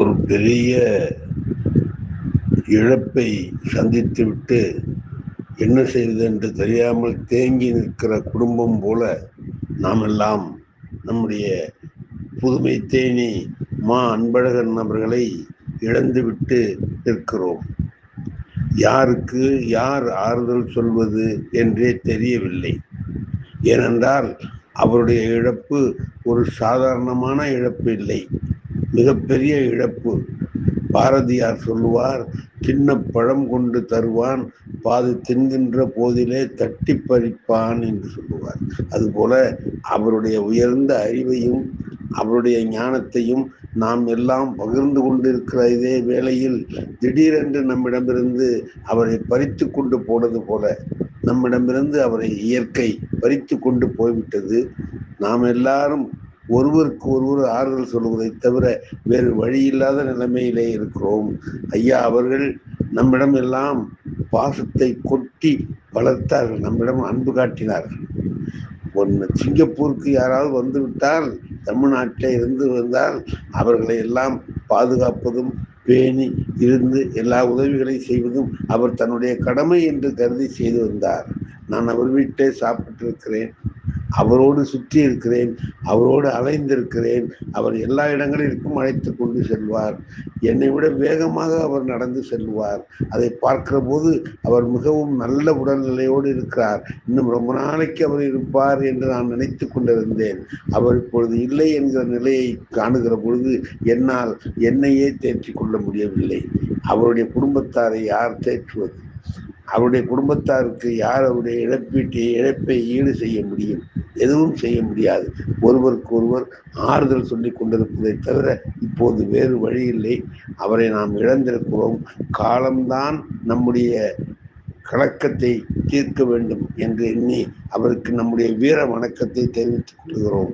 ஒரு பெரிய இழப்பை சந்தித்துவிட்டு என்ன செய்வது என்று தெரியாமல் தேங்கி நிற்கிற குடும்பம் போல நாம் எல்லாம் நம்முடைய புதுமை தேனி மா அன்பழகன் அவர்களை இழந்துவிட்டு நிற்கிறோம். யாருக்கு யார் ஆறுதல் சொல்வது என்றே தெரியவில்லை. ஏனென்றால் அவருடைய இழப்பு ஒரு சாதாரணமான இழப்பு இல்லை, மிகப்பெரிய இழப்பு. பாரதியார் சொல்லுவார், சின்ன பழம் கொண்டு தருவான், பாதி தின்கின்ற போதிலே தட்டி பறிப்பான் என்று சொல்லுவார். அதுபோல அவருடைய உயர்ந்த அறிவையும் அவருடைய ஞானத்தையும் நாம் எல்லாம் பகிர்ந்து கொண்டிருக்கிற இதே வேளையில் திடீரென்று நம்மிடமிருந்து அவரை பறித்து கொண்டு போனது போல நம்மிடமிருந்து அவரை இயற்கை பறித்து கொண்டு போய்விட்டது. நாம் எல்லாரும் ஒருவருக்கு ஒருவர் ஆறுதல் சொல்வதை தவிர வேறு வழியில்லாத நிலைமையிலே இருக்கிறோம். ஐயா அவர்கள் நம்மிடம் எல்லாம் பாசத்தை கொட்டி வளர்த்தார்கள், நம்மிடம் அன்பு காட்டினார்கள். சிங்கப்பூருக்கு யாராவது வந்து விட்டால், தமிழ்நாட்டில் இருந்து வந்தால் அவர்களை எல்லாம் பாதுகாப்பதும் பேணி இருந்து எல்லா உதவிகளையும் செய்வதும் அவர் தன்னுடைய கடமை என்று கருதி செய்து வந்தார். நான் அவர் வீட்டை சாப்பிட்டிருக்கிறேன், அவரோடு சுற்றி இருக்கிறேன், அவரோடு அலைந்திருக்கிறேன். அவர் எல்லா இடங்களிலும் அழைத்து கொண்டு செல்வார். என்னை விட வேகமாக அவர் நடந்து செல்வார். அதை பார்க்கிற போது அவர் மிகவும் நல்ல உடல்நிலையோடு இருக்கிறார், இன்னும் ரொம்ப நாளைக்கு அவர் இருப்பார் என்று நான் நினைத்து கொண்டிருந்தேன். அவர் இப்பொழுது இல்லை என்கிற நிலையை காணுகிற பொழுது என்னால் என்னையே தேற்றிக் கொள்ள முடியவில்லை. அவருடைய குடும்பத்தாரை யார் தேற்றுவது? அவருடைய குடும்பத்தாருக்கு யார் அவருடைய இழப்பை ஈடு செய்ய முடியும்? எதுவும் செய்ய முடியாது. ஒருவருக்கு ஒருவர் ஆறுதல் சொல்லிக் கொண்டிருப்பதை தவிர இப்போது வேறு வழி இல்லை. அவரை நாம் இழந்திருக்கிறோம். காலம்தான் நம்முடைய கலக்கத்தை தீர்க்க வேண்டும் என்று எண்ணி அவருக்கு நம்முடைய வீர வணக்கத்தை தெரிவித்துக் கொள்கிறோம்.